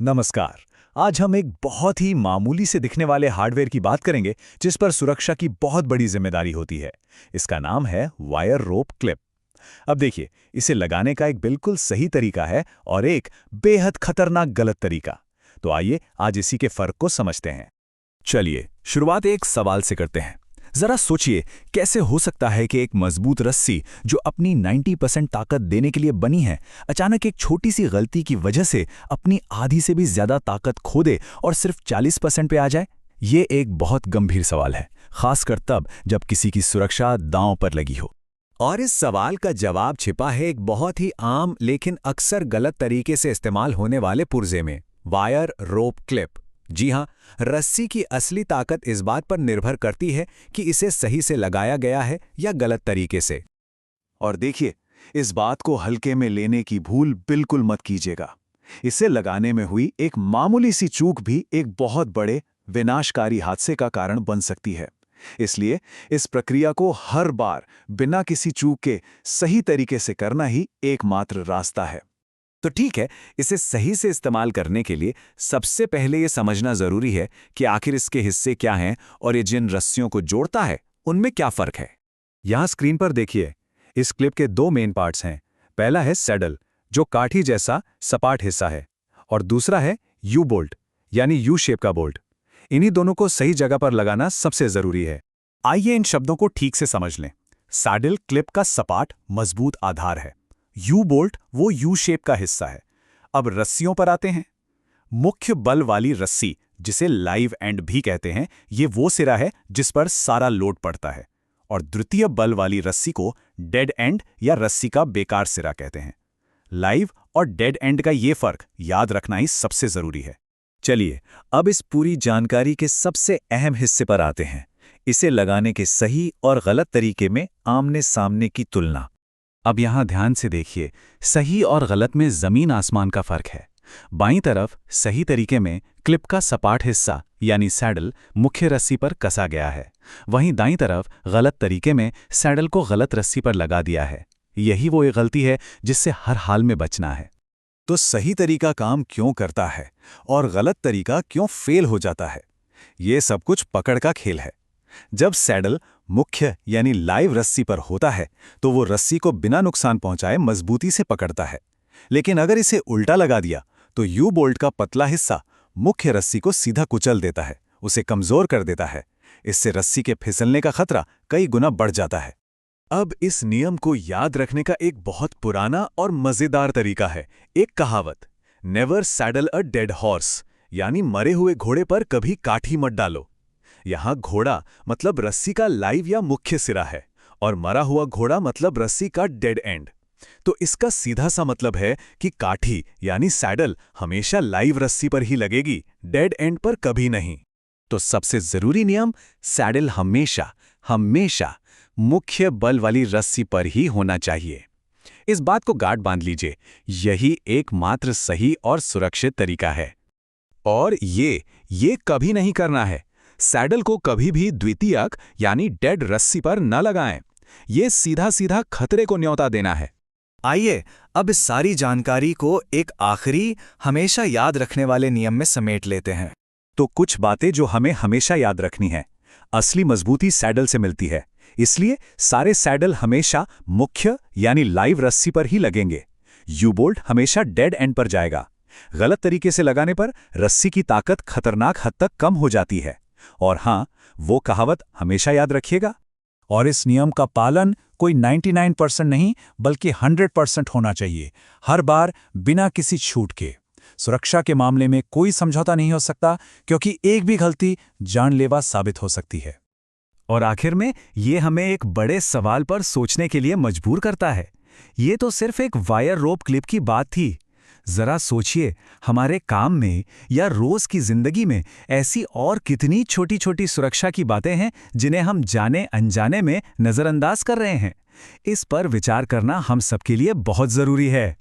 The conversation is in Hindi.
नमस्कार। आज हम एक बहुत ही मामूली से दिखने वाले हार्डवेयर की बात करेंगे जिस पर सुरक्षा की बहुत बड़ी जिम्मेदारी होती है। इसका नाम है वायर रोप क्लिप। अब देखिए, इसे लगाने का एक बिल्कुल सही तरीका है और एक बेहद खतरनाक गलत तरीका। तो आइए आज इसी के फर्क को समझते हैं। चलिए शुरुआत एक सवाल से करते हैं। जरा सोचिए, कैसे हो सकता है कि एक मजबूत रस्सी जो अपनी 90% ताकत देने के लिए बनी है, अचानक एक छोटी सी गलती की वजह से अपनी आधी से भी ज्यादा ताकत खो दे और सिर्फ 40% पे आ जाए? ये एक बहुत गंभीर सवाल है, खासकर तब जब किसी की सुरक्षा दांव पर लगी हो। और इस सवाल का जवाब छिपा है एक बहुत ही आम लेकिन अक्सर गलत तरीके से इस्तेमाल होने वाले पुर्जे में, वायर रोप क्लिप। जी हाँ, रस्सी की असली ताकत इस बात पर निर्भर करती है कि इसे सही से लगाया गया है या गलत तरीके से। और देखिए, इस बात को हल्के में लेने की भूल बिल्कुल मत कीजिएगा। इसे लगाने में हुई एक मामूली सी चूक भी एक बहुत बड़े विनाशकारी हादसे का कारण बन सकती है। इसलिए इस प्रक्रिया को हर बार बिना किसी चूक के सही तरीके से करना ही एकमात्र रास्ता है। तो ठीक है, इसे सही से इस्तेमाल करने के लिए सबसे पहले ये समझना जरूरी है कि आखिर इसके हिस्से क्या हैं और ये जिन रस्सियों को जोड़ता है उनमें क्या फर्क है। यहाँ स्क्रीन पर देखिए, इस क्लिप के दो मेन पार्ट्स हैं। पहला है सैडल, जो काठी जैसा सपाट हिस्सा है, और दूसरा है यू बोल्ट, यानी यू शेप का बोल्ट। इन्हीं दोनों को सही जगह पर लगाना सबसे जरूरी है। आइए इन शब्दों को ठीक से समझ लें। सैडल क्लिप का सपाट मजबूत आधार है, यू बोल्ट वो यू शेप का हिस्सा है। अब रस्सियों पर आते हैं। मुख्य बल वाली रस्सी, जिसे लाइव एंड भी कहते हैं, ये वो सिरा है जिस पर सारा लोड पड़ता है। और द्वितीय बल वाली रस्सी को डेड एंड या रस्सी का बेकार सिरा कहते हैं। लाइव और डेड एंड का ये फर्क याद रखना ही सबसे जरूरी है। चलिए अब इस पूरी जानकारी के सबसे अहम हिस्से पर आते हैं, इसे लगाने के सही और गलत तरीके में आमने सामने की तुलना। अब यहां ध्यान से देखिए, सही और गलत में जमीन आसमान का फर्क है। बाईं तरफ सही तरीके में क्लिप का सपाट हिस्सा यानी सैडल मुख्य रस्सी पर कसा गया है, वहीं दाईं तरफ गलत तरीके में सैडल को गलत रस्सी पर लगा दिया है। यही वो एक गलती है जिससे हर हाल में बचना है। तो सही तरीका काम क्यों करता है और गलत तरीका क्यों फेल हो जाता है, ये सब कुछ पकड़ का खेल है। जब सैडल मुख्य यानी लाइव रस्सी पर होता है तो वो रस्सी को बिना नुकसान पहुंचाए मजबूती से पकड़ता है। लेकिन अगर इसे उल्टा लगा दिया तो यू बोल्ट का पतला हिस्सा मुख्य रस्सी को सीधा कुचल देता है, उसे कमजोर कर देता है। इससे रस्सी के फिसलने का खतरा कई गुना बढ़ जाता है। अब इस नियम को याद रखने का एक बहुत पुराना और मजेदार तरीका है। एक कहावत, never saddle a dead horse, यानी मरे हुए घोड़े पर कभी काठी मत डालो। यहां घोड़ा मतलब रस्सी का लाइव या मुख्य सिरा है और मरा हुआ घोड़ा मतलब रस्सी का डेड एंड। तो इसका सीधा सा मतलब है कि काठी यानी सैडल हमेशा लाइव रस्सी पर ही लगेगी, डेड एंड पर कभी नहीं। तो सबसे जरूरी नियम, सैडल हमेशा हमेशा मुख्य बल वाली रस्सी पर ही होना चाहिए। इस बात को गांठ बांध लीजिए, यही एकमात्र सही और सुरक्षित तरीका है। और ये कभी नहीं करना है। सैडल को कभी भी द्वितीयक यानी डेड रस्सी पर न लगाएं। ये सीधा सीधा खतरे को न्योता देना है। आइए अब इस सारी जानकारी को एक आखिरी हमेशा याद रखने वाले नियम में समेट लेते हैं। तो कुछ बातें जो हमें हमेशा याद रखनी है। असली मजबूती सैडल से मिलती है, इसलिए सारे सैडल हमेशा मुख्य यानी लाइव रस्सी पर ही लगेंगे। यू बोल्ट हमेशा डेड एंड पर जाएगा। गलत तरीके से लगाने पर रस्सी की ताकत खतरनाक हद तक कम हो जाती है। और हां, वो कहावत हमेशा याद रखिएगा। और इस नियम का पालन कोई 99% नहीं बल्कि 100% होना चाहिए, हर बार बिना किसी छूट के। सुरक्षा के मामले में कोई समझौता नहीं हो सकता, क्योंकि एक भी गलती जानलेवा साबित हो सकती है। और आखिर में ये हमें एक बड़े सवाल पर सोचने के लिए मजबूर करता है। ये तो सिर्फ एक वायर रोप क्लिप की बात थी। जरा सोचिए, हमारे काम में या रोज की जिंदगी में ऐसी और कितनी छोटी छोटी सुरक्षा की बातें हैं जिन्हें हम जाने अनजाने में नजरअंदाज कर रहे हैं। इस पर विचार करना हम सबके लिए बहुत जरूरी है।